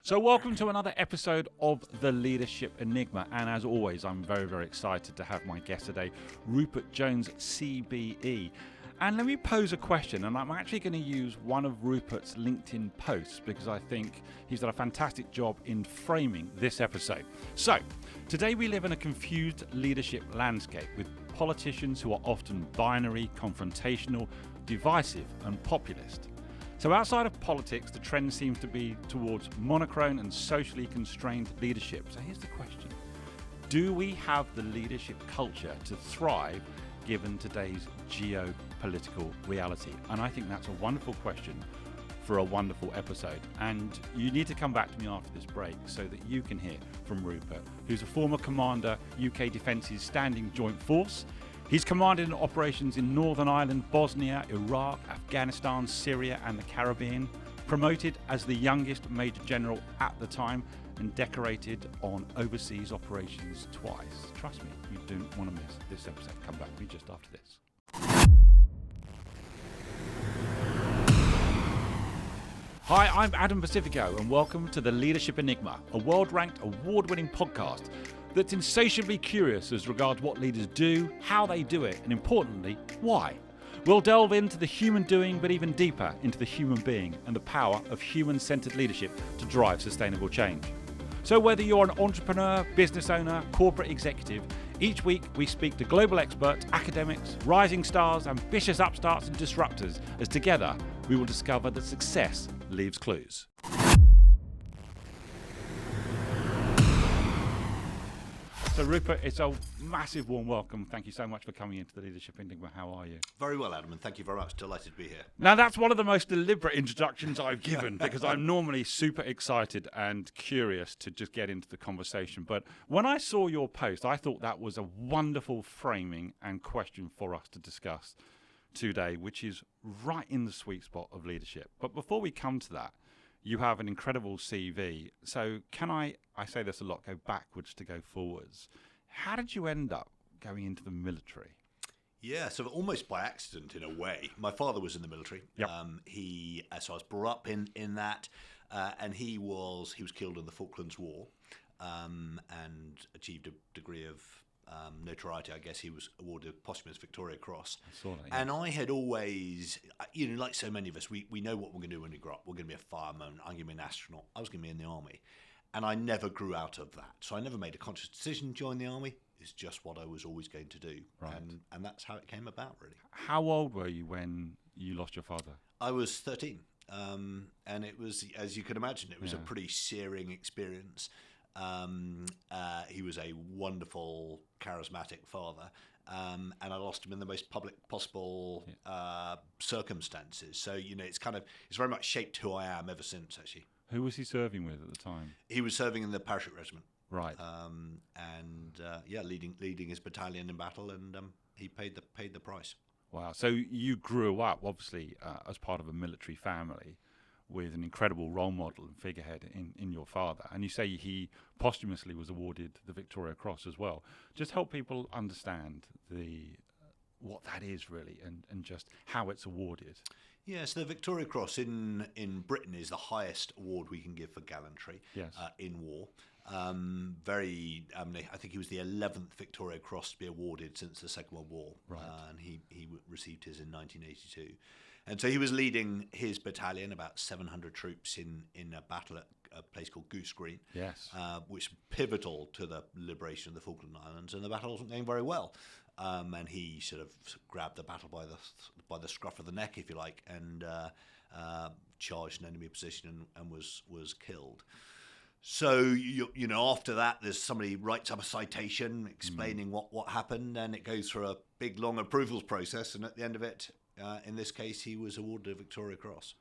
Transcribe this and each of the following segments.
So welcome to another episode of The Leadership Enigma, and as always I'm very, very excited to have my guest today, Rupert Jones CBE. And let me pose a question, and I'm actually going to use one of Rupert's LinkedIn posts because I think he's done a fantastic job in framing this episode. So, today we live in a confused leadership landscape with politicians who are often binary, confrontational, divisive and populist. So outside of politics, the trend seems to be towards monochrome and socially constrained leadership. So here's the question. Do we have the leadership culture to thrive given today's geopolitical reality? And I think that's a wonderful question for a wonderful episode. And you need to come back to me after this break so that you can hear from Rupert, who's a former commander, UK Defence's Standing Joint Force. He's commanded in operations in Northern Ireland, Bosnia, Iraq, Afghanistan, Syria and the Caribbean, promoted as the youngest Major General at the time and decorated on overseas operations twice. Trust me, you don't want to miss this episode. Come back to me just after this. Hi, I'm Adam Pacifico and welcome to The Leadership Enigma, a world-ranked, award-winning podcast that's insatiably curious as regards what leaders do, how they do it, and importantly, why. We'll delve into the human doing, but even deeper into the human being and the power of human-centered leadership to drive sustainable change. So whether you're an entrepreneur, business owner, corporate executive, each week we speak to global experts, academics, rising stars, ambitious upstarts and disruptors, as together we will discover that success leaves clues. So Rupert, it's a massive warm welcome. Thank you so much for coming into the Leadership Enigma. How are you? Very well, Adam, and thank you very much. Delighted to be here. Now, that's one of the most deliberate introductions I've given because I'm normally super excited and curious to just get into the conversation. But when I saw your post, I thought that was a wonderful framing and question for us to discuss today, which is right in the sweet spot of leadership. But before we come to that, you have an incredible CV. So can I say this a lot, go backwards to go forwards. How did you end up going into the military? Yeah, so almost by accident in a way. My father was in the military. Yep. So I was brought up in that, and he was killed in the Falklands War, and achieved a degree of notoriety. I guess he was awarded a posthumous Victoria Cross. I saw that, yes. And I had always, like so many of us, we know what we're going to do when we grow up. We're going to be a fireman. I'm going to be an astronaut. I was going to be in the army. And I never grew out of that. So I never made a conscious decision to join the army. It's just what I was always going to do. Right. And that's how it came about, really. How old were you when you lost your father? I was 13. And it was, as you can imagine, it was a pretty searing experience. He was a wonderful, charismatic father, and I lost him in the most public possible circumstances. So it's very much shaped who I am ever since. Actually, who was he serving with at the time? He was serving in the parachute regiment, right? Leading his battalion in battle, and he paid the price. Wow! So you grew up obviously as part of a military family, with an incredible role model and figurehead in your father. And you say he posthumously was awarded the Victoria Cross as well. Just help people understand what that is really and just how it's awarded. Yes, the Victoria Cross in Britain is the highest award we can give for gallantry. Yes. In war. I think he was the 11th Victoria Cross to be awarded since the Second World War. Right. And he received his in 1982. And so he was leading his battalion, about 700 troops, in a battle at a place called Goose Green, yes, which was pivotal to the liberation of the Falkland Islands. And the battle wasn't going very well. And he sort of grabbed the battle by the scruff of the neck, if you like, and charged an enemy position and was killed. So after that, there's somebody writes up a citation explaining what happened, and it goes through a big long approvals process, and at the end of it, in this case, he was awarded a Victoria Cross.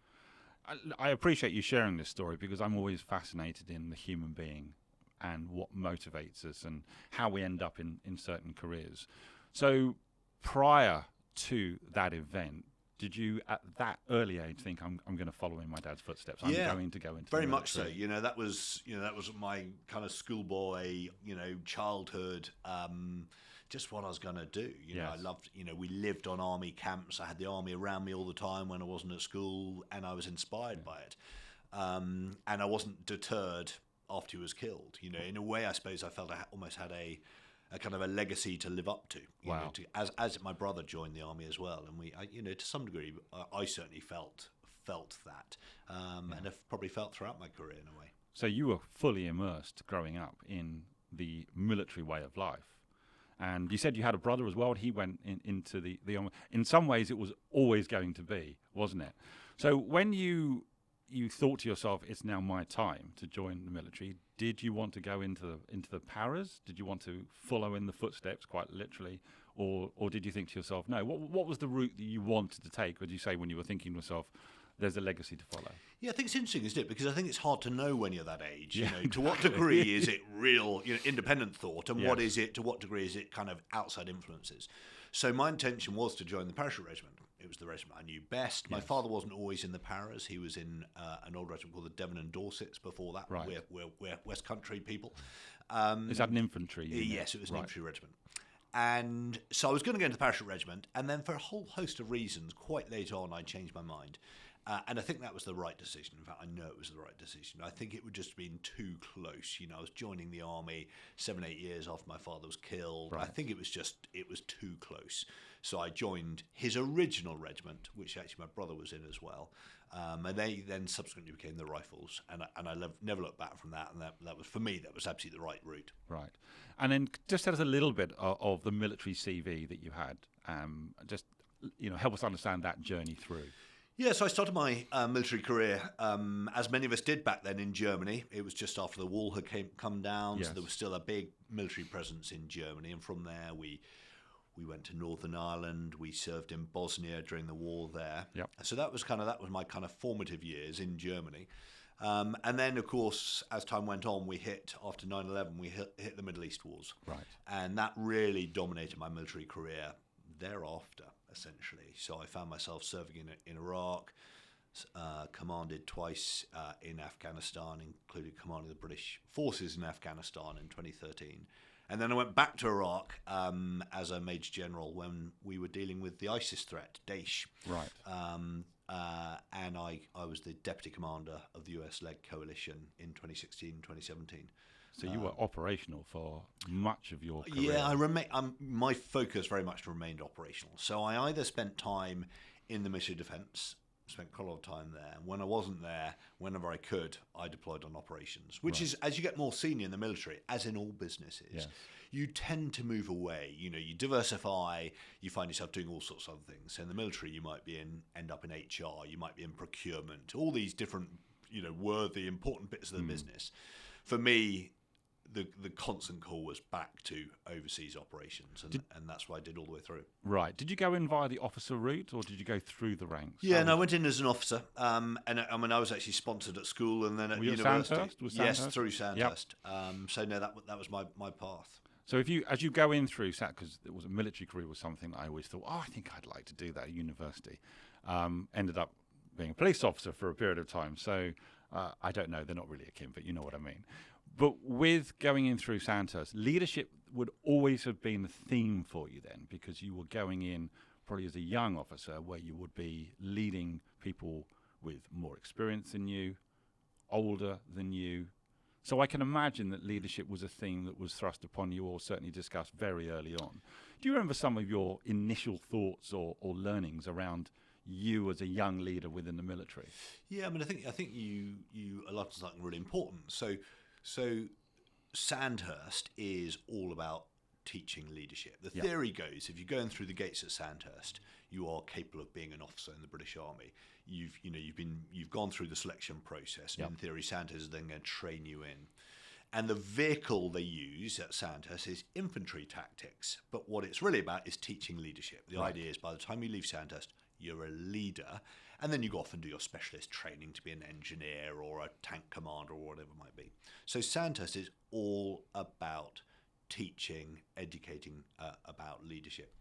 I appreciate you sharing this story because I'm always fascinated in the human being and what motivates us and how we end up in certain careers. So prior to that event, did you at that early age think I'm going to follow in my dad's footsteps? I'm going to go into very the much so. military? That was my kind of schoolboy, childhood. Just what I was going to do. Yes. I loved, we lived on army camps. I had the army around me all the time when I wasn't at school, and I was inspired by it. and I wasn't deterred after he was killed. You know, in a way, I suppose I felt I almost had a kind of a legacy to live up to. You Wow. know, as my brother joined the army as well, and you know, to some degree, I certainly felt that, and have probably felt throughout my career in a way. So you were fully immersed growing up in the military way of life. And you said you had a brother as well. He went into the army. In some ways, it was always going to be, wasn't it? So when you thought to yourself, it's now my time to join the military, did you want to go into the paras? Did you want to follow in the footsteps, quite literally? Or did you think to yourself, no, what was the route that you wanted to take? Would you say when you were thinking to yourself, there's a legacy to follow? Yeah, I think it's interesting, isn't it? Because I think it's hard to know when you're that age. You know, to what degree is it real, independent thought, and what is it? To what degree is it kind of outside influences? So my intention was to join the parachute regiment. It was the regiment I knew best. My father wasn't always in the paras. He was in an old regiment called the Devon and Dorsets before that. Right. We're West Country people. Is that an infantry unit? Yes, it was an infantry regiment. And so I was going to go into the parachute regiment, and then for a whole host of reasons, quite late on, I changed my mind. And I think that was the right decision. In fact, I know it was the right decision. I think it would just have been too close. You know, I was joining the army 7-8 years after my father was killed. Right. I think it was too close. So I joined his original regiment, which actually my brother was in as well. And they then subsequently became the Rifles. And I never looked back from that. And that was, for me, that was absolutely the right route. Right. And then just tell us a little bit of the military CV that you had. Just, help us understand that journey through. Yeah, so I started my military career, as many of us did back then, in Germany. It was just after the wall had come down, so there was still a big military presence in Germany. And from there, we went to Northern Ireland. We served in Bosnia during the war there. Yep. So that was my kind of formative years in Germany. And then, of course, as time went on, after 9/11, we hit the Middle East wars. Right. And that really dominated my military career thereafter, essentially. So I found myself serving in Iraq, commanded twice in Afghanistan, including commanding the British forces in Afghanistan in 2013. And then I went back to Iraq as a Major General when we were dealing with the ISIS threat, Daesh. Right. And I was the Deputy Commander of the US-led coalition in 2016, 2017. So you were operational for much of your career. Yeah, my focus very much remained operational. So I either spent time in the military defence, spent quite a lot of time there. And when I wasn't there, whenever I could, I deployed on operations, which is, as you get more senior in the military, as in all businesses, you tend to move away. You know, you diversify, you find yourself doing all sorts of other things. So in the military, you might end up in HR, you might be in procurement, all these different, worthy, important bits of the business. For me, the constant call was back to overseas operations, and that's what I did all the way through. Right. Did you go in via the officer route, or did you go through the ranks? Yeah, I went in as an officer, and I was actually sponsored at school and then at university. Sandhurst? Yes, through Sandhurst. Yep. So no, that was my path. So as you go in through because it was a military career was something that I always thought, I think I'd like to do that at university. Ended up being a police officer for a period of time. So I don't know, they're not really akin, but you know what I mean. But with going in through Sandhurst, leadership would always have been the theme for you then, because you were going in probably as a young officer where you would be leading people with more experience than you, older than you. So I can imagine that leadership was a theme that was thrust upon you, or certainly discussed very early on. Do you remember some of your initial thoughts or learnings around you as a young leader within the military? Yeah, I mean, I think you alluded to something really important. So Sandhurst is all about teaching leadership. The theory goes, if you're going through the gates at Sandhurst, you are capable of being an officer in the British Army. You've gone through the selection process, and in theory, Sandhurst is then going to train you in. And the vehicle they use at Sandhurst is infantry tactics. But what it's really about is teaching leadership. The idea is by the time you leave Sandhurst, you're a leader, and then you go off and do your specialist training to be an engineer or a tank commander or whatever it might be. So Sandhurst is all about teaching, educating about leadership.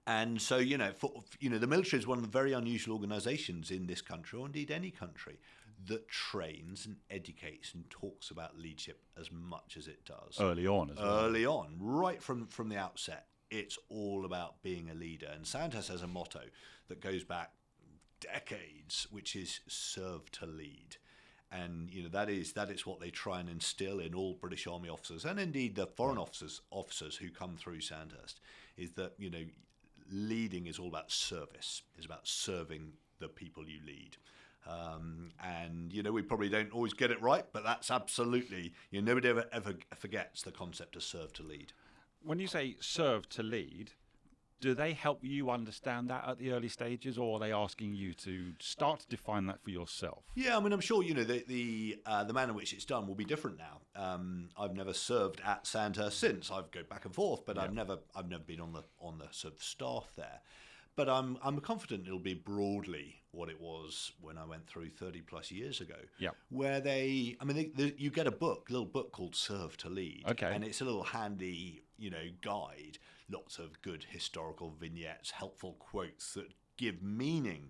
And so, the military is one of the very unusual organisations in this country, or indeed any country, that trains and educates and talks about leadership as much as it does. Early on as well. Early on, right from the outset. It's all about being a leader. And Sandhurst has a motto that goes back decades, which is serve to lead. And that is what they try and instill in all British Army officers, and indeed the foreign officers who come through Sandhurst, is that leading is all about service. It's about serving the people you lead. And we probably don't always get it right, but that's absolutely nobody ever forgets the concept of serve to lead. When you say serve to lead, do they help you understand that at the early stages, or are they asking you to start to define that for yourself? Yeah, I mean, I'm sure the manner in which it's done will be different now. I've never served at Sandhurst since. I've go back and forth, but I've never been on the sort of staff there. But I'm confident it'll be broadly what it was when I went through 30 plus years ago. Yeah. Where you get a little book called Serve to Lead. Okay. And it's a little handy, guide. Lots of good historical vignettes, helpful quotes that give meaning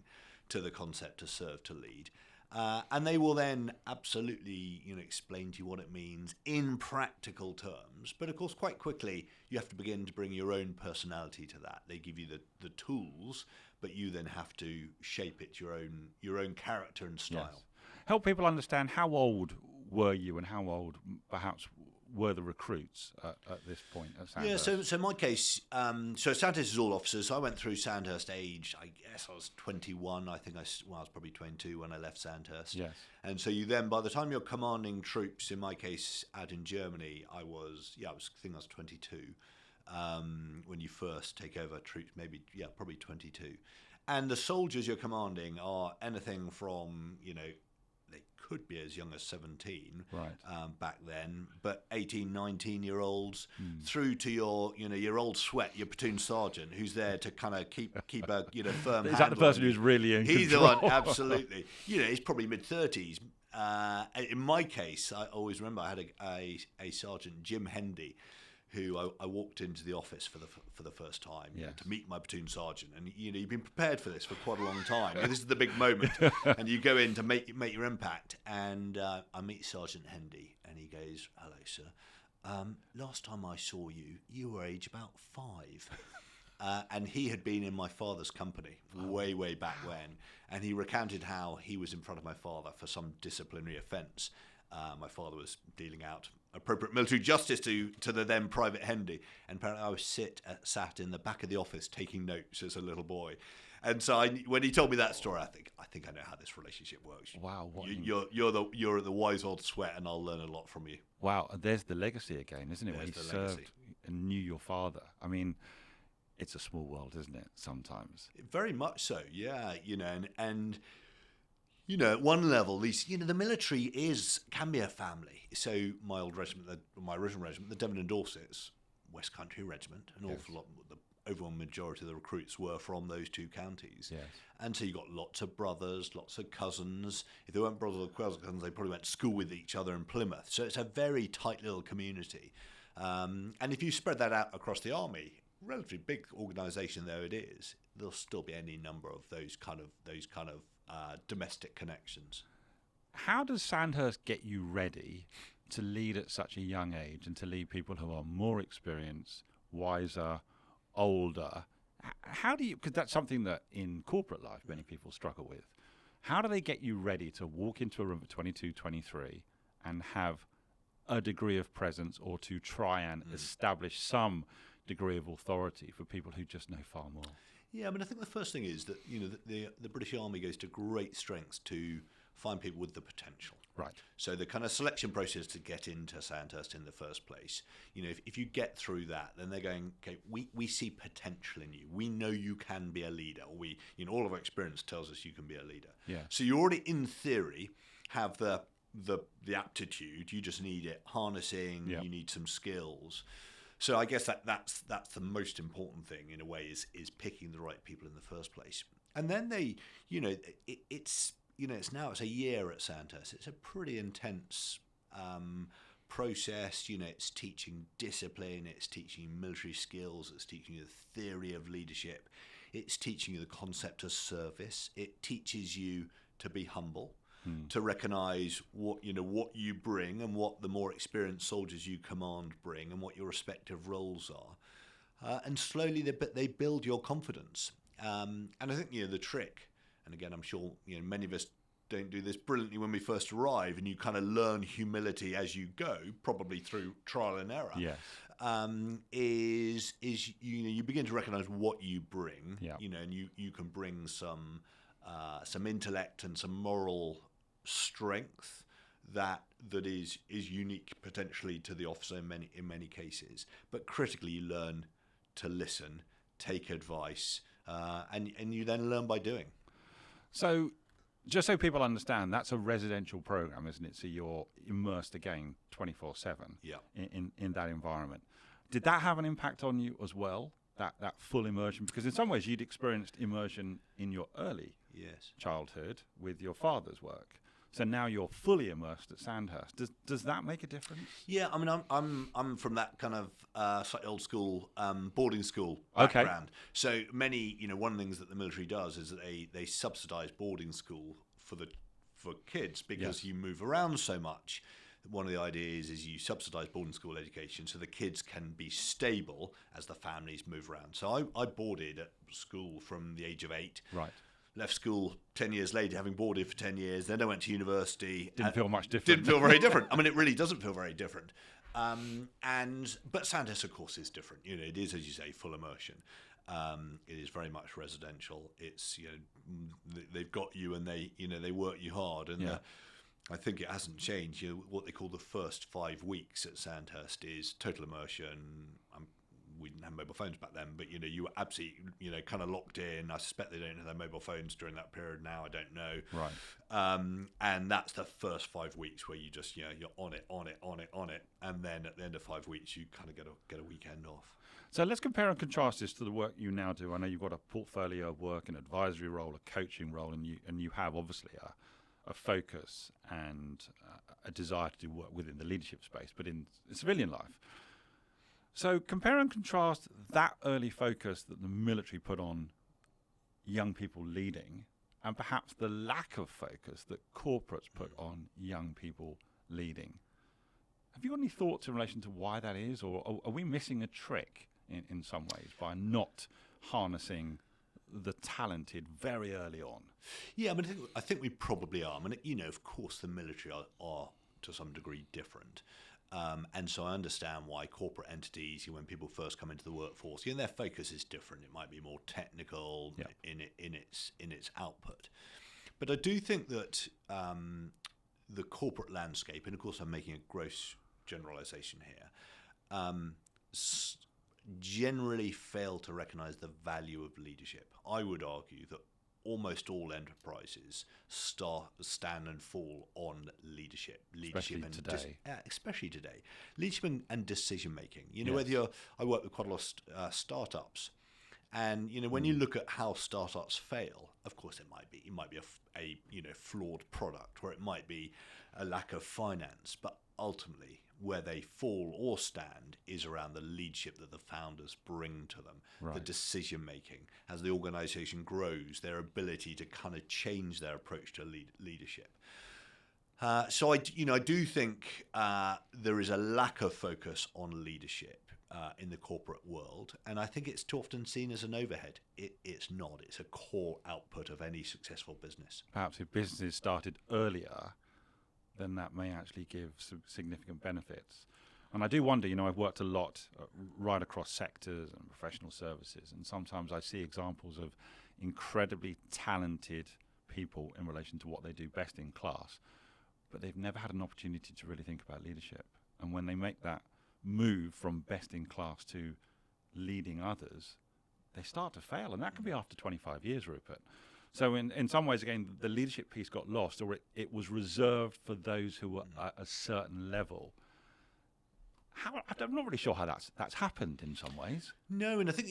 to the concept of serve to lead. And they will then absolutely, explain to you what it means in practical terms. But of course, quite quickly, you have to begin to bring your own personality to that. They give you the tools, but you then have to shape it your own character and style. Yes. Help people understand, how old were you and how old perhaps were the recruits at this point at Sandhurst? Yeah, so in my case, so Sandhurst is all officers. So I went through Sandhurst aged, I guess I was 21. I think I was probably 22 when I left Sandhurst. Yes. And so you then, by the time you're commanding troops, in my case, out in Germany, I think I was 22 when you first take over troops, probably 22. And the soldiers you're commanding are anything from, they could be as young as 17 back then, but 18, 19-year-olds through to your old sweat, your platoon sergeant, who's there to kind of keep a firm Is that the person who's really in He's control? the one, absolutely. He's probably mid-30s. In my case, I always remember I had a sergeant, Jim Hendy, who I walked into the office for the first time to meet my platoon sergeant, and you've been prepared for this for quite a long time. This is the big moment, and you go in to make your impact. And I meet Sergeant Hendy, and he goes, "Hello, sir. Last time I saw you, you were age about 5." And he had been in my father's company way back when, and he recounted how he was in front of my father for some disciplinary offence. My father was dealing out appropriate military justice to the then Private Hendy, and apparently I was sat in the back of the office taking notes as a little boy. And so when he told me that story, I think I know how this relationship works. Wow, you're the wise old sweat, and I'll learn a lot from you. Wow, there's the legacy again, isn't it? There's When he the legacy. served and knew your father. I mean, it's a small world, isn't it? Sometimes. Very much so, yeah. And at one level, the military can be a family. So my old regiment, my original regiment, the Devon and Dorsets, West Country Regiment, an awful lot, the overwhelming majority of the recruits were from those two counties. Yes. And so you got lots of brothers, lots of cousins. If they weren't brothers or cousins, they probably went to school with each other in Plymouth. So it's a very tight little community. And if you spread that out across the army, relatively big organisation though it is, there'll still be any number of those kind of domestic connections. How does Sandhurst get you ready to lead at such a young age and to lead people who are more experienced, wiser, older? How do you, because that's something that in corporate life many people struggle with. How do they get you ready to walk into a room at 22, 23 and have a degree of presence, or to try and establish some degree of authority for people who just know far more? Yeah, I mean, I think the first thing is that the British Army goes to great strengths to find people with the potential. Right. So the kind of selection process to get into Sandhurst in the first place, if you get through that, then they're going, okay, we see potential in you. We know you can be a leader. Or all of our experience tells us you can be a leader. Yeah. So you already, in theory, have the aptitude. You just need it harnessing. Yep. You need some skills. So I guess that's the most important thing in a way is picking the right people in the first place. And then they, it's a year at Sandhurst. It's a pretty intense process. It's teaching discipline, it's teaching military skills, it's teaching you the theory of leadership, it's teaching you the concept of service. It teaches you to be humble. To recognise what you bring and what the more experienced soldiers you command bring and what your respective roles are, and slowly they build your confidence. And I think the trick and again, I'm sure many of us don't do this brilliantly when we first arrive, and you kind of learn humility as you go, probably through trial and error. Yes. Is you begin to recognise what you bring, Yeah. and you can bring some intellect and some moral strength that is unique potentially to the officer in many cases. But critically, you learn to listen, take advice, and you then learn by doing. So, just so people understand, that's a residential program, isn't it? So you're immersed again 24/7 in that environment. Did that have an impact on you as well, that full immersion? Because in some ways you'd experienced immersion in your early childhood with your father's work. So now you're fully immersed at Sandhurst. Does that make a difference? Yeah, I mean, I'm from that kind of slightly old school boarding school background. Okay. So many, one of the things that the military does is that they subsidise boarding school for kids because you move around so much. One of the ideas is you subsidise boarding school education so the kids can be stable as the families move around. So I boarded at school from the age of 8. Right. Left school 10 years later, having boarded for 10 years. Then I went to university. Didn't feel much different. Didn't feel very different. I mean, it really doesn't feel very different. But Sandhurst, of course, is different. It is, as you say, full immersion. It is very much residential. It's they've got you and they work you hard. And I think it hasn't changed. What they call the first 5 weeks at Sandhurst is total immersion. We didn't have mobile phones back then, but you were absolutely kind of locked in. I suspect they don't have their mobile phones during that period now. I don't know. Right. And that's the first 5 weeks where you just you're on it, and then at the end of 5 weeks you kind of get a weekend off. So let's compare and contrast this to the work you now do. I know you've got a portfolio of work, an advisory role, a coaching role, and you have obviously a focus and a desire to do work within the leadership space, but in civilian life. So compare and contrast that early focus that the military put on young people leading and perhaps the lack of focus that corporates put on young people leading. Have you got any thoughts in relation to why that is, or are we missing a trick in some ways by not harnessing the talented very early on? Yeah, I think we probably are. Of course the military are to some degree different. And so I understand why corporate entities, when people first come into the workforce, their focus is different. It might be more technical in its output. But I do think that the corporate landscape, and of course I'm making a gross generalisation here, generally fail to recognise the value of leadership. I would argue that almost all enterprises stand and fall on leadership Especially and today. Especially today, leadership and decision making. Yes. Whether I work with quite a lot of startups, and when you look at how startups fail, of course it might be a flawed product, or it might be a lack of finance, but ultimately where they fall or stand is around the leadership that the founders bring to them, Right. the decision making as the organization grows, their ability to kind of change their approach to leadership. So I do think there is a lack of focus on leadership in the corporate world, and I think it's too often seen as an overhead. It's not. It's a core output of any successful business. Perhaps if businesses started earlier, then that may actually give some significant benefits. And I do wonder, I've worked a lot right across sectors and professional services, and sometimes I see examples of incredibly talented people in relation to what they do best in class, but they've never had an opportunity to really think about leadership. And when they make that move from best in class to leading others, they start to fail, and that can be after 25 years, Rupert. So in some ways, again, the leadership piece got lost, or it was reserved for those who were at a certain level. I'm not really sure how that's happened in some ways. No, and I think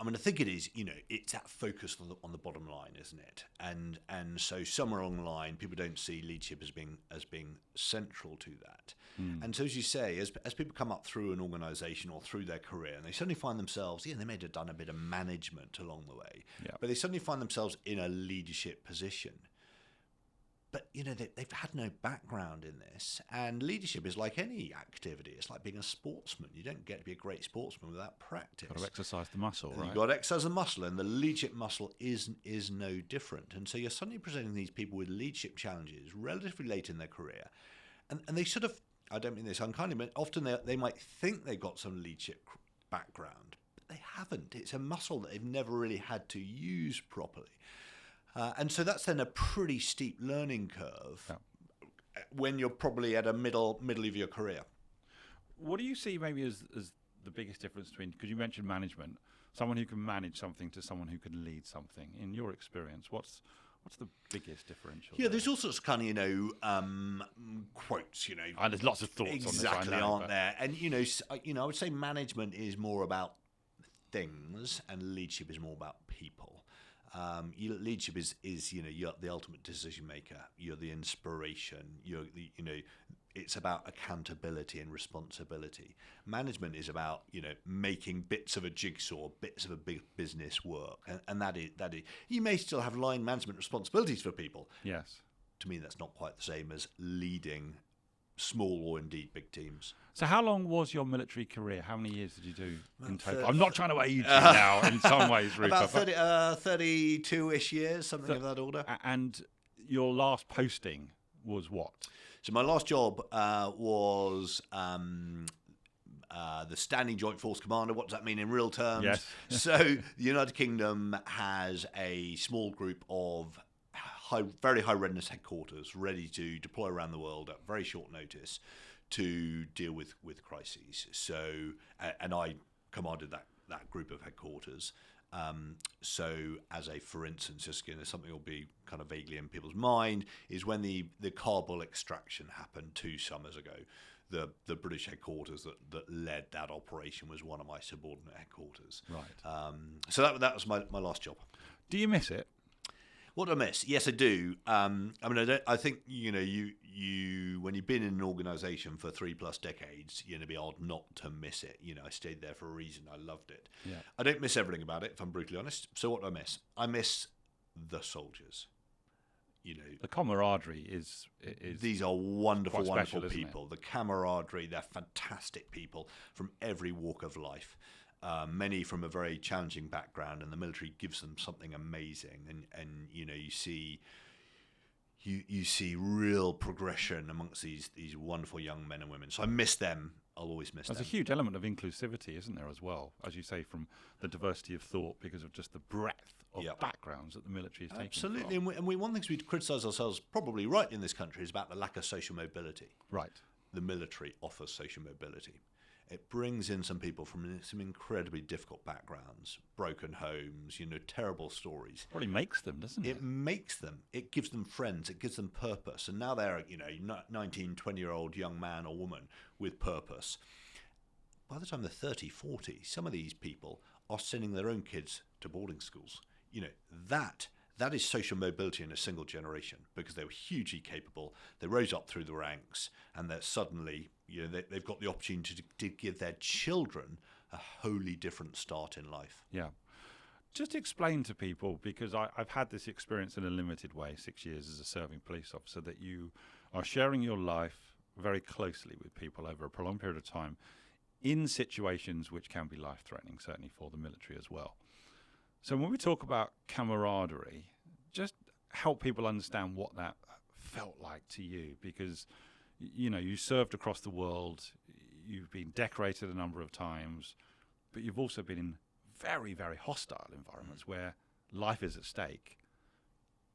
I think it is. It's that focus on the bottom line, isn't it? And so somewhere along the line, people don't see leadership as being central to that. And so, as you say, as people come up through an organisation or through their career, and they suddenly find themselves, they may have done a bit of management along the way, but they suddenly find themselves in a leadership position. but they've had no background in this, and leadership is like any activity. It's like being a sportsman. You don't get to be a great sportsman without practice. Got to exercise the muscle, right? You've got to exercise the muscle, and the leadership muscle is no different. And so you're suddenly presenting these people with leadership challenges relatively late in their career, and they sort of, I don't mean this unkindly, but often they might think they've got some leadership background, but they haven't. It's a muscle that they've never really had to use properly. And so that's then a pretty steep learning curve when you're probably at a middle of your career. What do you see maybe as the biggest difference between, because you mentioned management, someone who can manage something to someone who can lead something? In your experience, what's the biggest differential? Yeah, there's all sorts of kind of quotes. There's lots of thoughts exactly, on this, aren't there? And I would say management is more about things, and leadership is more about people. Leadership is you're the ultimate decision maker. You're the inspiration. It's about accountability and responsibility. Management is about making bits of a jigsaw, bits of a big business work, and that is you may still have line management responsibilities for people. Yes. To me, that's not quite the same as leading small or indeed big teams. So how long was your military career? How many years did you do in total? I'm not trying to age you now in some ways, Rupert. About 32-ish years, something of that order. And your last posting was what? So my last job was the Standing Joint Force Commander. What does that mean in real terms? Yes. So the United Kingdom has a small group of very high readiness headquarters ready to deploy around the world at very short notice to deal with crises. So, and I commanded that group of headquarters. So, as a for instance, just something will be kind of vaguely in people's mind, is when the Kabul extraction happened 2 summers ago. The British headquarters that led that operation was one of my subordinate headquarters. Right. So that was my last job. Do you miss it? What do I miss? Yes, I do. I think you when you've been in an organisation for 3+ decades, it'd be odd not to miss it. I stayed there for a reason. I loved it. Yeah. I don't miss everything about it, if I'm brutally honest. So what do I miss? I miss the soldiers. The camaraderie is these are wonderful, special, wonderful people. The camaraderie, they're fantastic people from every walk of life. Many from a very challenging background, and the military gives them something amazing. And you see real progression amongst these wonderful young men and women. So I miss them. I'll always miss them. There's a huge element of inclusivity, isn't there, as well, as you say, from the diversity of thought, because of just the breadth of backgrounds that the military is taking. Absolutely, and one of the things we criticise ourselves probably right in this country is about the lack of social mobility. Right. The military offers social mobility. It brings in some people from some incredibly difficult backgrounds, broken homes, terrible stories. Probably makes them, doesn't it? It makes them. It gives them friends. It gives them purpose. And now they're, 19, 20-year-old young man or woman with purpose. By the time they're 30, 40, some of these people are sending their own kids to boarding schools. That is social mobility in a single generation, because they were hugely capable. They rose up through the ranks, and they're suddenly, they've got the opportunity to give their children a wholly different start in life. Yeah. Just explain to people, because I've had this experience in a limited way, 6 years as a serving police officer, that you are sharing your life very closely with people over a prolonged period of time in situations which can be life-threatening, certainly for the military as well. So when we talk about camaraderie, just help people understand what that felt like to you, because, you served across the world, you've been decorated a number of times, but you've also been in very, very hostile environments where life is at stake.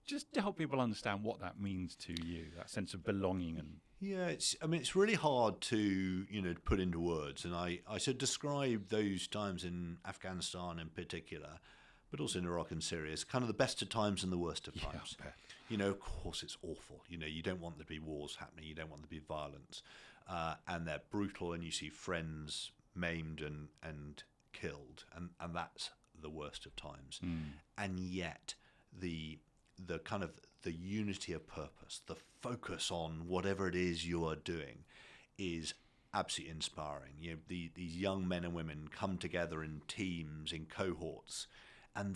Just to help people understand what that means to you, that sense of belonging. And yeah, it's really hard to put into words, and I should describe those times in Afghanistan in particular, but also in Iraq and Syria, as kind of the best of times and the worst of times. Of course it's awful. You don't want there to be wars happening. You don't want there to be violence, and they're brutal, and you see friends maimed and killed, and that's the worst of times. And yet the kind of the unity of purpose, the focus on whatever it is you are doing, is absolutely inspiring. These young men and women come together in teams, in cohorts, and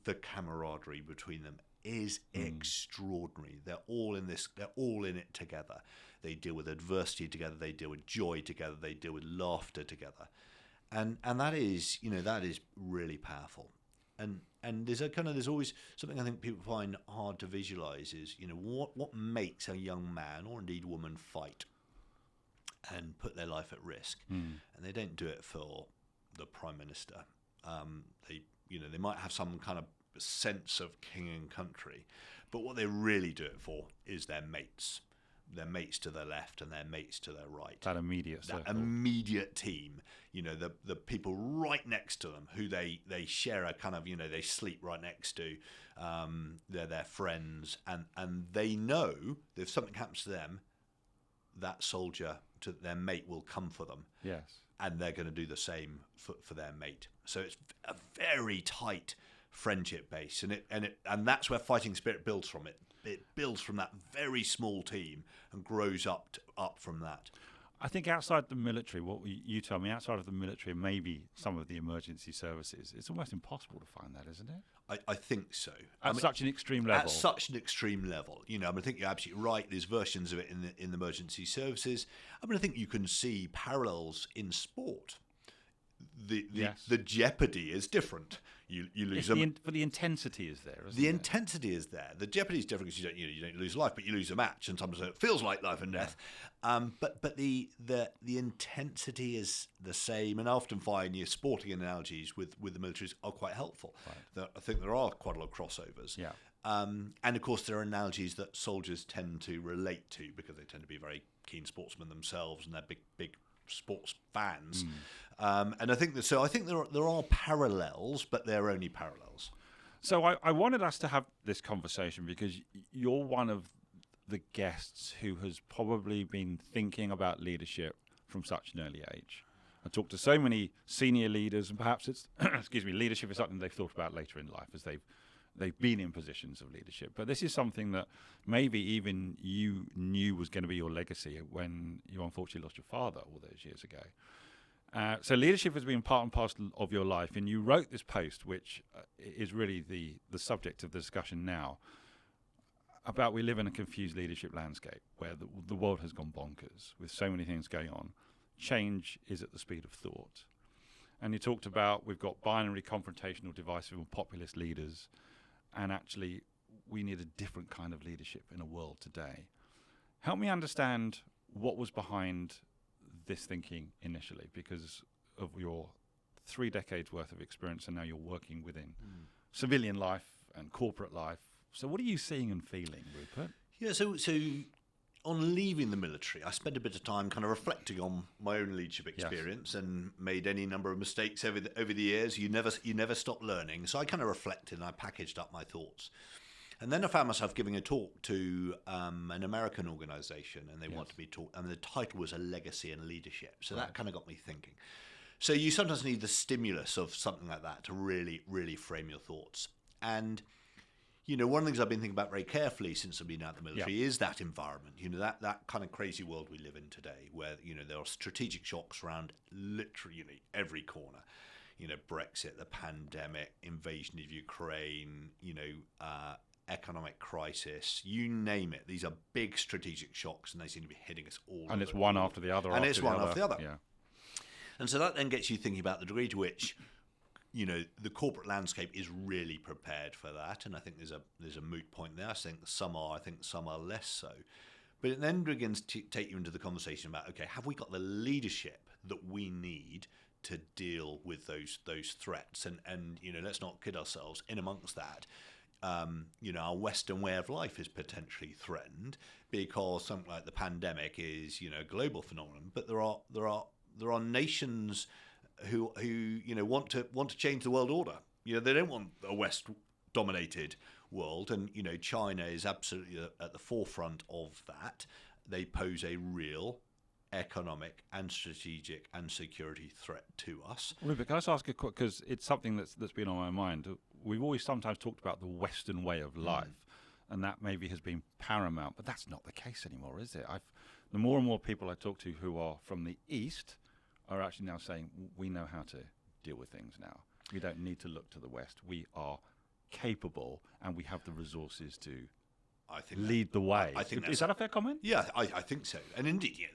the camaraderie between them is extraordinary. They're all in this. They're all in it together. They deal with adversity together. They deal with joy together. They deal with laughter together, and that is, that is really powerful. And there's always something I think people find hard to visualize is, what makes a young man or indeed woman fight and put their life at risk, and they don't do it for the Prime Minister. They might have some kind of sense of king and country, but what they really do it for is their mates to their left and their mates to their right. That immediate circle. That immediate team, the people right next to them who they share a kind of, they sleep right next to, they're their friends, and they know that if something happens to them, that soldier, to their mate, will come for them. Yes. And they're going to do the same for their mate. So it's a very tight friendship base, and that's where fighting spirit builds from. It builds from that very small team and grows up from that. I think outside the military, what you tell me, outside of the military and maybe some of the emergency services, it's almost impossible to find that, isn't it? I think so. At such an extreme level. At such an extreme level. I think you're absolutely right. There's versions of it in the emergency services. I think you can see parallels in sport. The jeopardy is different. You lose but the intensity is there, isn't it? The intensity is there. The jeopardy is different because you don't lose life, but you lose a match, and sometimes it feels like life and death. But the intensity is the same, and I often find your sporting analogies with the militaries are quite helpful. Right. I think there are quite a lot of crossovers. Yeah. And of course, there are analogies that soldiers tend to relate to because they tend to be very keen sportsmen themselves, and they're big sports fans. And I think there are parallels, but they're only parallels. So I wanted us to have this conversation because you're one of the guests who has probably been thinking about leadership from such an early age. I talked to so many senior leaders, and perhaps it's leadership is something they've thought about later in life as they've been in positions of leadership. But this is something that maybe even you knew was going to be your legacy when you unfortunately lost your father all those years ago. So leadership has been part and parcel of your life, and you wrote this post, which is really the subject of the discussion now, about we live in a confused leadership landscape where the world has gone bonkers with so many things going on. Change is at the speed of thought. And you talked about we've got binary, confrontational, divisive and populist leaders, and actually we need a different kind of leadership in a world today. Help me understand what was behind this thinking initially, because of your 3 decades worth of experience, and now you're working within civilian life and corporate life. So what are you seeing and feeling, Rupert? Yeah, so on leaving the military, I spent a bit of time kind of reflecting on my own leadership experience and made any number of mistakes over the years. You never stop learning. So I kind of reflected and I packaged up my thoughts. And then I found myself giving a talk to an American organisation, and they wanted me to talk, and the title was A Legacy in Leadership. So that kind of got me thinking. So you sometimes need the stimulus of something like that to really, really frame your thoughts. And one of the things I've been thinking about very carefully since I've been out of the military is that environment, that kind of crazy world we live in today where, there are strategic shocks around literally every corner. Brexit, the pandemic, invasion of Ukraine, economic crisis, you name it. These are big strategic shocks, and they seem to be hitting us all. And it's one after the other. And it's one after the other. Yeah. And so that then gets you thinking about the degree to which the corporate landscape is really prepared for that, and I think there's a moot point there. I think some are less so. But it then begins to take you into the conversation about, okay, have we got the leadership that we need to deal with those threats? And let's not kid ourselves. In amongst that, our Western way of life is potentially threatened because something like the pandemic is a global phenomenon. But there are nations who want to change the world order. They don't want a West-dominated world, and China is absolutely at the forefront of that. They pose a real economic and strategic and security threat to us. Rupert, can I just ask a quick, because it's something that's been on my mind. We've always sometimes talked about the Western way of life, and that maybe has been paramount, but that's not the case anymore, is it? The more and more people I talk to who are from the East are actually now saying, we know how to deal with things now. We don't need to look to the West. We are capable and we have the resources to I think lead the way. I think is that a fair comment? Yeah, I think so. And indeed,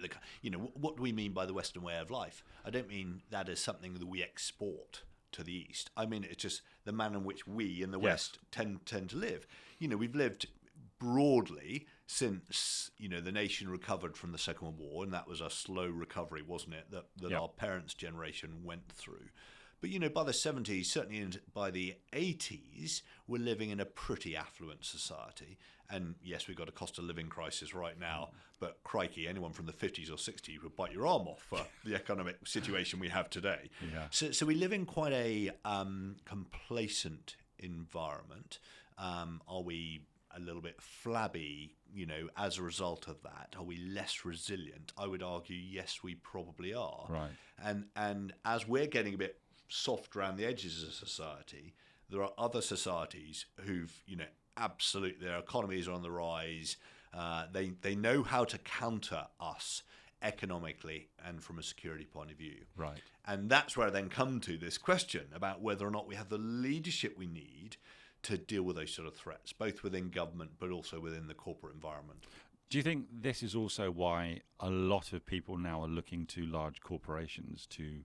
what do we mean by the Western way of life? I don't mean that as something that we export to the East. I mean it's just the manner in which we in the West tend to live. We've lived broadly since the nation recovered from the Second World War, and that was a slow recovery, wasn't it? That our parents' generation went through. But by the 70s, certainly by the 80s, we're living in a pretty affluent society. And yes, we've got a cost of living crisis right now, but crikey, anyone from the 50s or 60s would bite your arm off for the economic situation we have today. Yeah. So we live in quite a complacent environment. Are we a little bit flabby, as a result of that? Are we less resilient? I would argue, yes, we probably are. Right. And as we're getting a bit soft around the edges as a society, there are other societies who've, absolutely, their economies are on the rise. They know how to counter us economically and from a security point of view. Right. And that's where I then come to this question about whether or not we have the leadership we need to deal with those sort of threats, both within government but also within the corporate environment. Do you think this is also why a lot of people now are looking to large corporations to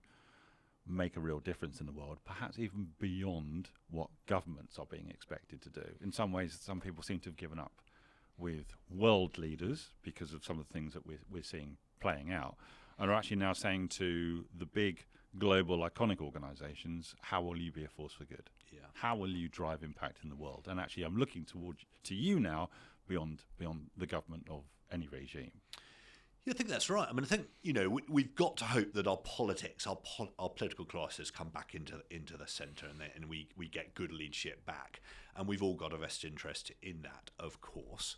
make a real difference in the world, perhaps even beyond what governments are being expected to do? In some ways, some people seem to have given up with world leaders because of some of the things that we're seeing playing out, and are actually now saying to the big global iconic organizations, how will you be a force for good? Yeah. How will you drive impact in the world? And actually, I'm looking to you now beyond the government of any regime. Yeah, I think that's right. I mean, I think we've got to hope that our politics, our political classes, come back into the centre, and we get good leadership back. And we've all got a vested interest in that, of course.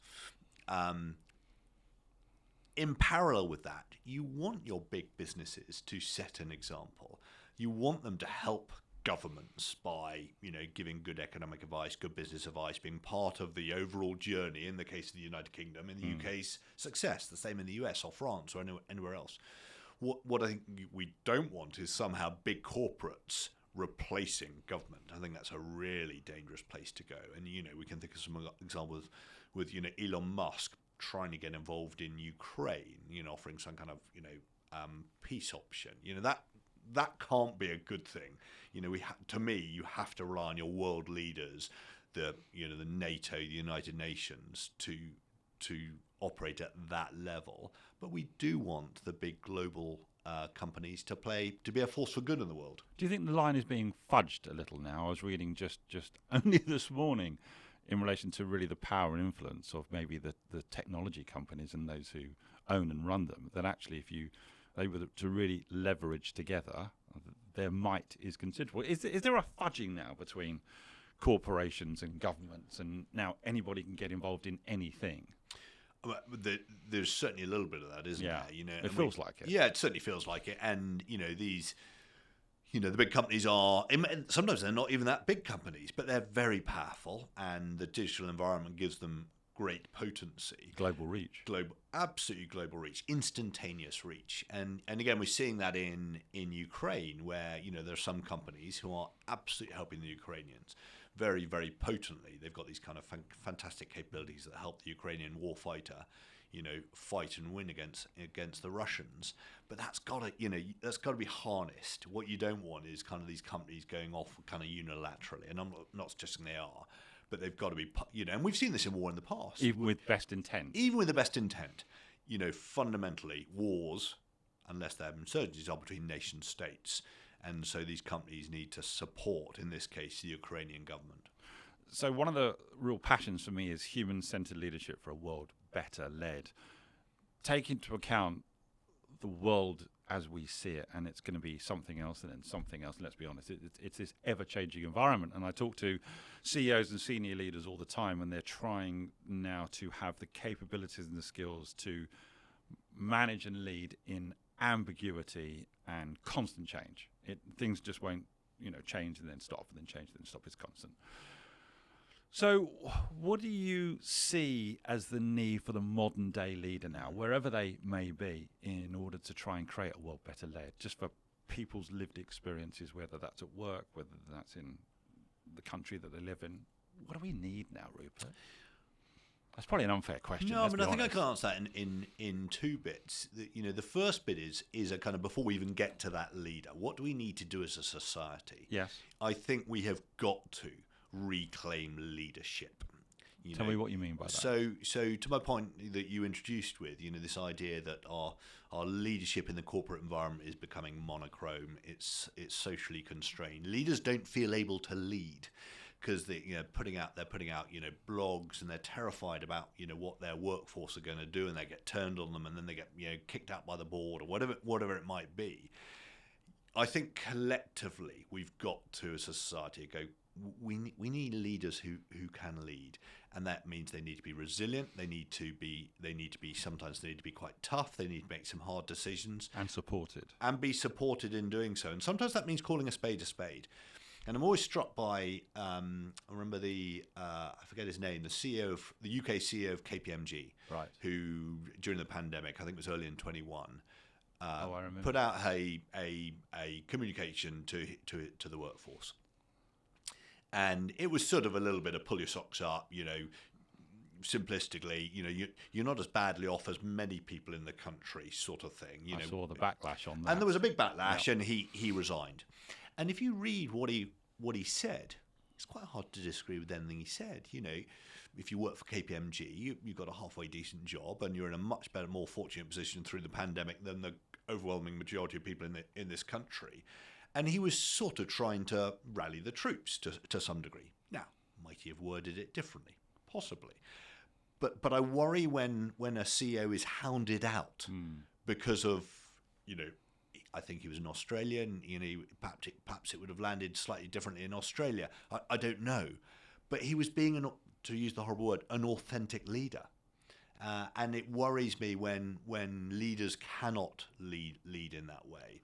In parallel with that, you want your big businesses to set an example. You want them to help governments by, giving good economic advice, good business advice, being part of the overall journey, in the case of the United Kingdom, in the UK's success, the same in the US or France or anywhere else. What I think we don't want is somehow big corporates replacing government. I think that's a really dangerous place to go. And, we can think of some examples with, Elon Musk trying to get involved in Ukraine, offering some kind of, peace option. That can't be a good thing. To me, you have to rely on your world leaders, the NATO, the United Nations, to operate at that level. But we do want the big global companies to be a force for good in the world. Do you think the line is being fudged a little now? I was reading just only this morning in relation to really the power and influence of maybe the technology companies and those who own and run them, that actually if they were to really leverage together, their might is considerable. Is there a fudging now between corporations and governments, and now anybody can get involved in anything? There's certainly a little bit of that, isn't there? It feels like it. Yeah, it certainly feels like it. And these, the big companies are, sometimes they're not even that big companies, but they're very powerful, and the digital environment gives them great potency. Global reach. Absolutely global reach, instantaneous reach. And again, we're seeing that in Ukraine, where, there are some companies who are absolutely helping the Ukrainians very, very potently. They've got these kind of fantastic capabilities that help the Ukrainian warfighter, fight and win against the Russians. But that's got to be harnessed. What you don't want is kind of these companies going off kind of unilaterally. And I'm not suggesting they are, but they've got to be, and we've seen this in war in the past. Even with best intent. Even with the best intent. Fundamentally, wars, unless they're insurgencies, are between nation states. And so these companies need to support, in this case, the Ukrainian government. So one of the real passions for me is human-centered leadership for a world better led. Take into account the world as we see it, and it's going to be something else and then something else. And let's be honest, it's this ever-changing environment. And I talk to CEOs and senior leaders all the time, and they're trying now to have the capabilities and the skills to manage and lead in ambiguity and constant change. Things just won't, change and then stop, and then change and then stop. It's constant. So what do you see as the need for the modern day leader now, wherever they may be, in order to try and create a world better led, just for people's lived experiences, whether that's at work, whether that's in the country that they live in? what do we need now, Rupert? That's probably an unfair question. No, let's but be I think I honest. can answer that in two bits. The first bit is a kind of before we even get to that leader, what do we need to do as a society? Yes. I think we have got to reclaim leadership. Tell me what you mean by that. So to my point that you introduced with, this idea that our leadership in the corporate environment is becoming monochrome. It's socially constrained. Leaders don't feel able to lead because they're putting out blogs, and they're terrified about what their workforce are going to do, and they get turned on them, and then they get kicked out by the board or whatever it might be. I think collectively we've got to, as a society, go. We need leaders who can lead, and that means they need to be resilient. Sometimes they need to be quite tough. They need to make some hard decisions And supported. and be supported in doing so. And sometimes that means calling a spade a spade. And I'm always struck by I remember I forget his name, the UK CEO of KPMG, Right. who during the pandemic, I think it was early in 21. I remember. Put out a communication to the workforce. And it was sort of a little bit of pull your socks up, simplistically, you're not as badly off as many people in the country, sort of thing. I saw the backlash on that. And there was a big backlash, and he resigned. And if you read what he said, it's quite hard to disagree with anything he said. If you work for KPMG, you've got a halfway decent job, and you're in a much better, more fortunate position through the pandemic than the overwhelming majority of people in this country. And he was sort of trying to rally the troops to some degree. Now, might he have worded it differently? Possibly. But I worry when a CEO is hounded out because of, I think he was an Australian, perhaps it would have landed slightly differently in Australia. I don't know. But he was being, to use the horrible word, an authentic leader. And it worries me when leaders cannot lead in that way.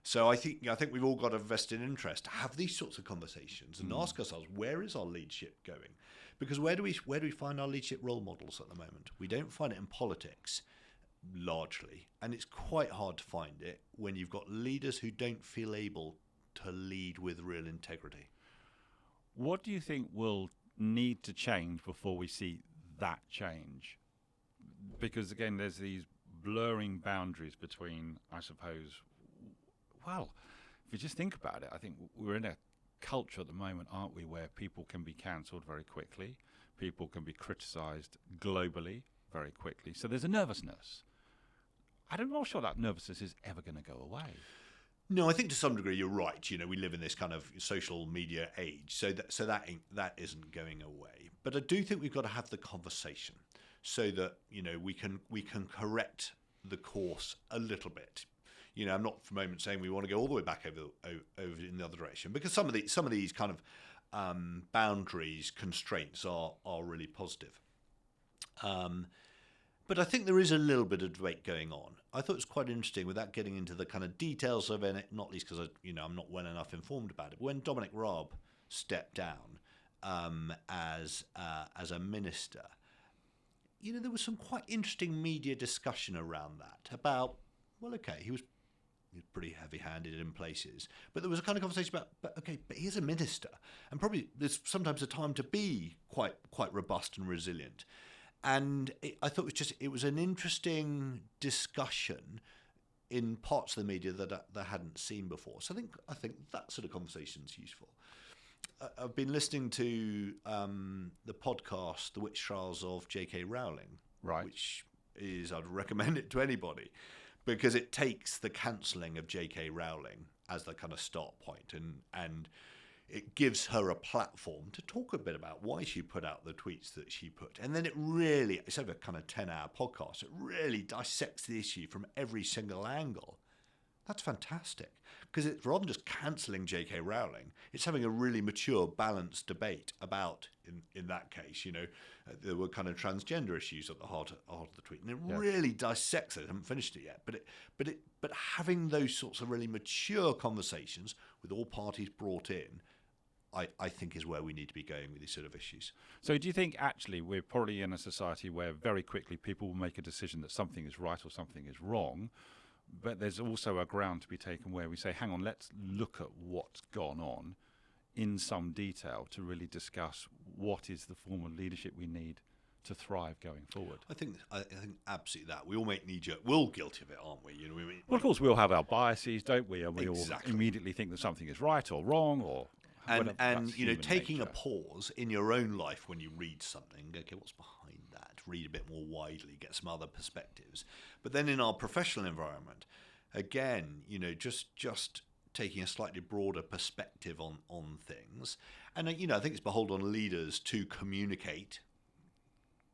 So I think we've all got a vested interest to have these sorts of conversations and ask ourselves, where is our leadership going? Because where do we find our leadership role models at the moment? We don't find it in politics, largely, and it's quite hard to find it when you've got leaders who don't feel able to lead with real integrity. What do you think will need to change before we see that change? Because again, there's these blurring boundaries between, I suppose. Well, if you just think about it, I think we're in a culture at the moment, aren't we, where people can be cancelled very quickly, people can be criticised globally very quickly. So there's a nervousness. I'm not sure that nervousness is ever going to go away. No, I think to some degree you're right. We live in this kind of social media age, so that isn't going away. But I do think we've got to have the conversation so that we can correct the course a little bit. I'm not for a moment saying we want to go all the way back over in the other direction, because some of these kind of boundaries, constraints are really positive. But I think there is a little bit of debate going on. I thought it was quite interesting, without getting into the kind of details of it, not least because I'm not well enough informed about it. But when Dominic Raab stepped down as a minister, there was some quite interesting media discussion around that about, well, okay, he was pretty heavy-handed in places, but there was a kind of conversation about, but he's a minister, and probably there's sometimes a time to be quite robust and resilient. And I thought it was an interesting discussion in parts of the media that I hadn't seen before. So I think that sort of conversation is useful. I've been listening to the podcast, The Witch Trials of J.K. Rowling, Right. which I'd recommend it to anybody, because it takes the cancelling of J.K. Rowling as the kind of start point, and it gives her a platform to talk a bit about why she put out the tweets that she put. And then it's over a kind of 10-hour podcast. It really dissects the issue from every single angle. That's fantastic, because it's rather than just cancelling J.K. Rowling, it's having a really mature, balanced debate about, in that case, there were kind of transgender issues at the heart of the tweet, and it really dissects it. I haven't finished it yet, but having those sorts of really mature conversations with all parties brought in, I think is where we need to be going with these sort of issues. So do you think actually we're probably in a society where very quickly people will make a decision that something is right or something is wrong, but there's also a ground to be taken where we say, hang on, let's look at what's gone on in some detail to really discuss what is the form of leadership we need to thrive going forward. I think absolutely that. We all make knee-jerk. We're all guilty of it, aren't we? You know, Well, of course, we all have our biases, don't we? And we Exactly. all immediately think that something is right or wrong, or and that's you know, human taking nature. a pause in your own life when you read something. Okay, what's behind that? Read a bit more widely, get some other perspectives. But then in our professional environment, again, you know, just taking a slightly broader perspective on things. And you know, I think it's beholden on leaders to communicate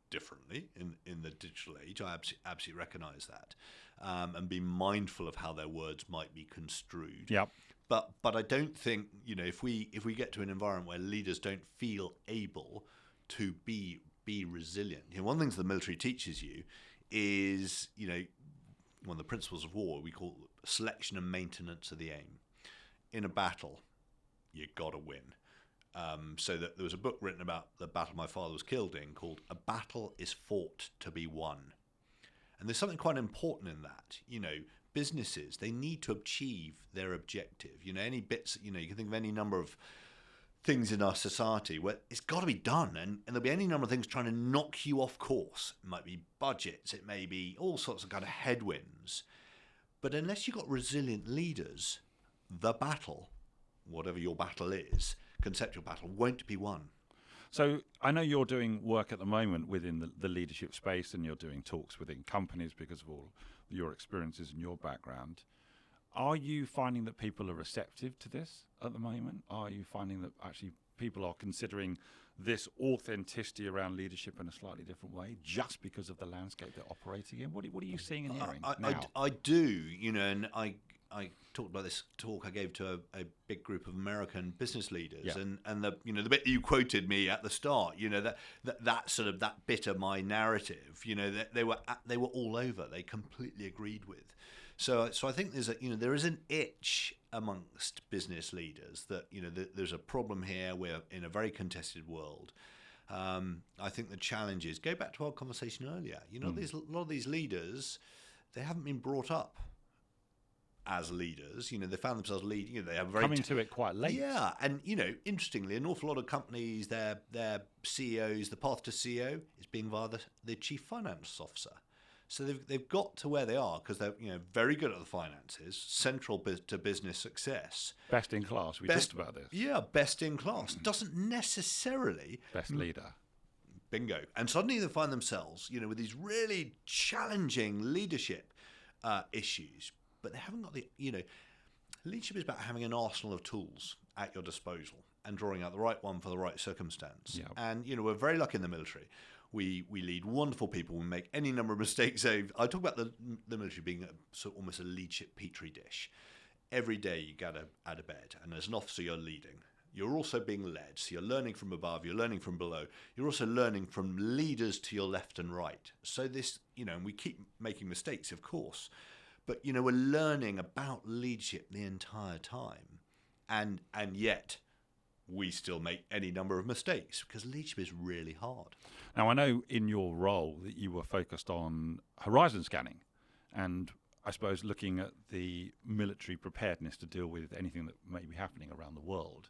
differently in the digital age. I absolutely recognise that, and be mindful of how their words might be construed. Yep. But I don't think, you know, if we get to an environment where leaders don't feel able to be resilient. You know, one of the things the military teaches you is, you know, one of the principles of war we call selection and maintenance of the aim. In a battle, you got to win. So that there was a book written about the battle my father was killed in called "A Battle is Fought to be Won," and there's something quite important in that. You know, businesses, they need to achieve their objective. You know, any bits. You know, you can think of any number of things in our society where it's got to be done, and there'll be any number of things trying to knock you off course. It might be budgets, it may be all sorts of kind of headwinds, but unless you've got resilient leaders, the battle, whatever your battle is, conceptual battle, won't be won. So I know you're doing work at the moment within the leadership space, and you're doing talks within companies because of all your experiences and your background. Are you finding that people are receptive to this at the moment? Are you finding that actually people are considering this authenticity around leadership in a slightly different way just because of the landscape they're operating in? What are you seeing and hearing now? I do, you know, and I talked about this talk I gave to a big group of American business leaders, Yeah. and the, you know, the bit that you quoted me at the start, you know, that sort of that bit of my narrative, you know, that they were all over. They completely agreed with. So I think there is an itch amongst business leaders that, you know, there's a problem here. We're in a very contested world. I think the challenge is, go back to our conversation earlier. You know, a lot of these leaders, they haven't been brought up as leaders. You know, they found themselves leading. You know, they have very Coming to it quite late. Yeah, and you know, interestingly, an awful lot of companies, their CEOs, the path to CEO is being via the chief finance officer. So they've got to where they are because they're, you know, very good at the finances, central to business success. Best in class. We talked about this. Yeah, best in class. Doesn't necessarily Best leader. Bingo. And suddenly they find themselves, you know, with these really challenging leadership issues, but they haven't got the, you know, leadership is about having an arsenal of tools at your disposal and drawing out the right one for the right circumstance. Yep. And, you know, we're very lucky in the military. We lead wonderful people. We make any number of mistakes. I talk about the military being almost a leadership petri dish. Every day you get out of bed, and as an officer you're leading. You're also being led. So you're learning from above, you're learning from below. You're also learning from leaders to your left and right. So this, you know, and we keep making mistakes, of course. But, you know, we're learning about leadership the entire time. And yet we still make any number of mistakes because leadership is really hard. Now, I know in your role that you were focused on horizon scanning and I suppose looking at the military preparedness to deal with anything that may be happening around the world.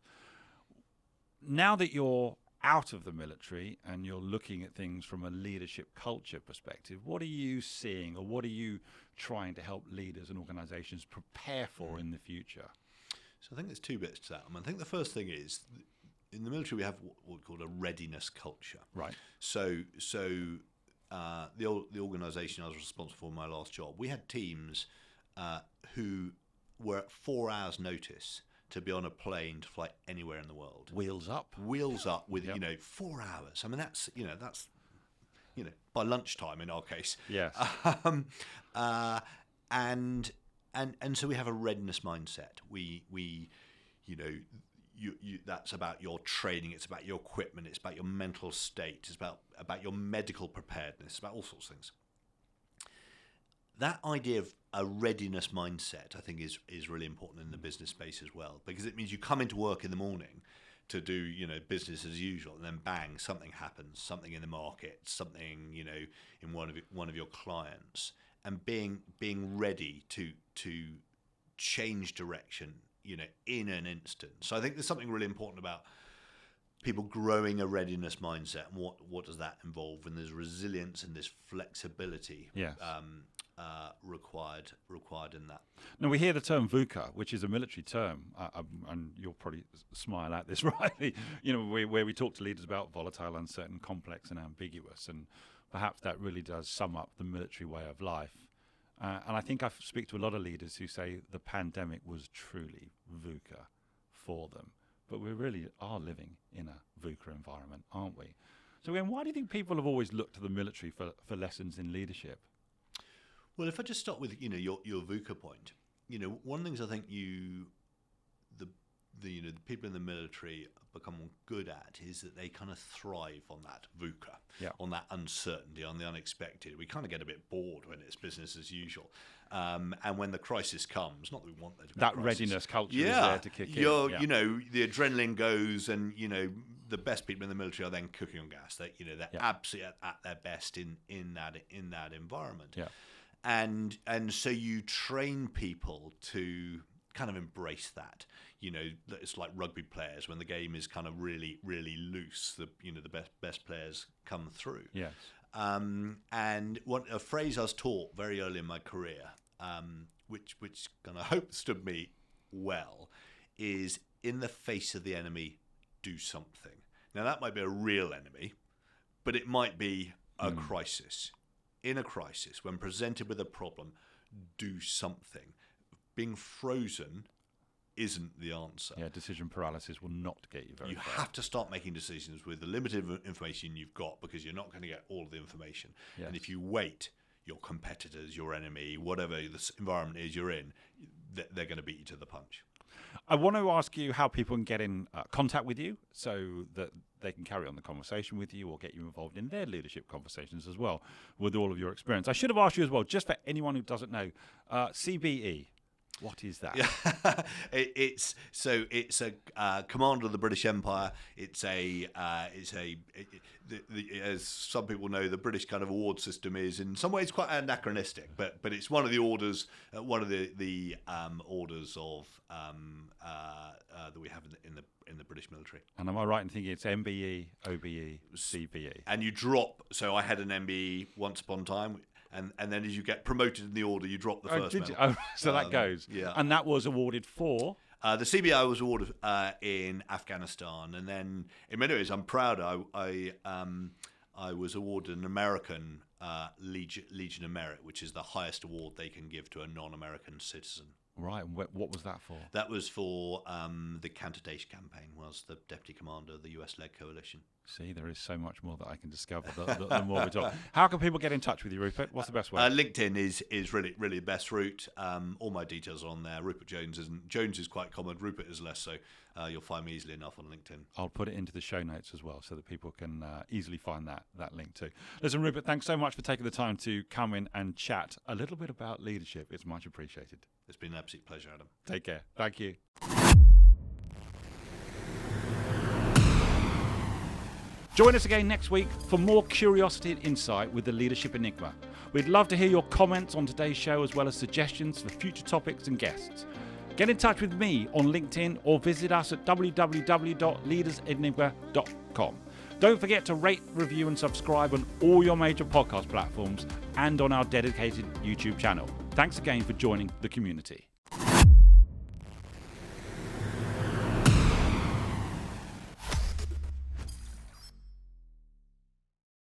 Now that you're out of the military and you're looking at things from a leadership culture perspective, what are you seeing or what are you trying to help leaders and organisations prepare for in the future? So I think there's two bits to that. I think the first thing is, in the military we have what we call a readiness culture. Right. So the organisation I was responsible for in my last job, we had teams who were at 4 hours' notice to be on a plane to fly anywhere in the world. Wheels up with Yep. you know, 4 hours. I mean that's by lunchtime in our case. Yes. And so we have a readiness mindset. We you know, you that's about your training, it's about your equipment, it's about your mental state, it's about your medical preparedness, about all sorts of things. That idea of a readiness mindset, I think, is really important in the business space as well, because it means you come into work in the morning to do, you know, business as usual, and then bang, something happens, something in the market, something, you know, in one of your clients, and being ready to change direction in an instant. So I think there's something really important about people growing a readiness mindset, and what does that involve? And there's resilience and there's flexibility required in that. Now, we hear the term VUCA, which is a military term, and you'll probably smile at this, right? Where we talk to leaders about volatile, uncertain, complex, and ambiguous, and perhaps that really does sum up the military way of life. And I think I speak to a lot of leaders who say the pandemic was truly VUCA for them. But we really are living in a VUCA environment, aren't we? So again, why do you think people have always looked to the military for lessons in leadership? Well, if I just start with your VUCA point, one of the things I think the people in the military become good at is that they kind of thrive on that VUCA, on that uncertainty, on the unexpected. We kind of get a bit bored when it's business as usual. And when the crisis comes, not that we want there to be that readiness culture is there to kick in. The adrenaline goes, and the best people in the military are then cooking on gas. They're absolutely at their best in that environment. Yeah. And so you train people to kind of embrace that. It's like rugby players when the game is kind of really, really loose. The best players come through. Yes. And a phrase I was taught very early in my career, which kind of hope stood me well, is in the face of the enemy, do something. Now that might be a real enemy, but it might be a crisis. In a crisis, when presented with a problem, do something. Being frozen isn't the answer. Yeah, decision paralysis will not get you very far. You have to start making decisions with the limited information you've got, because you're not going to get all of the information. Yes. And if you wait, your competitors, your enemy, whatever the environment is you're in, they're going to beat you to the punch. I want to ask you how people can get in contact with you so that they can carry on the conversation with you or get you involved in their leadership conversations as well with all of your experience. I should have asked you as well, just for anyone who doesn't know, CBE. What is that? Yeah. It's a commander of the British Empire. As some people know, the British kind of award system is in some ways quite anachronistic, but it's one of the orders, orders of that we have in the British military. And am I right in thinking it's MBE, OBE, CBE? And you drop. So I had an MBE once upon a time. And then as you get promoted in the order, you drop the first medal. So that goes. Yeah. And that was awarded for? The CBI was awarded in Afghanistan. And then, in many ways, I'm proud. I was awarded an American Legion of Merit, which is the highest award they can give to a non-American citizen. Right. And what was that for? That was for the Candidates campaign. Was the deputy commander of the US-led coalition. See, there is so much more that I can discover the more we talk. How can people get in touch with you, Rupert? What's the best way? LinkedIn is really, really the best route. All my details are on there. Rupert Jones isn't. Jones is quite common. Rupert is less so. You'll find me easily enough on LinkedIn. I'll put it into the show notes as well so that people can easily find that link too. Listen, Rupert, thanks so much for taking the time to come in and chat a little bit about leadership. It's much appreciated. It's been an absolute pleasure, Adam. Take care. Thank you. Join us again next week for more curiosity and insight with the Leadership Enigma. We'd love to hear your comments on today's show as well as suggestions for future topics and guests. Get in touch with me on LinkedIn or visit us at www.leadersenigma.com. Don't forget to rate, review and subscribe on all your major podcast platforms and on our dedicated YouTube channel. Thanks again for joining the community.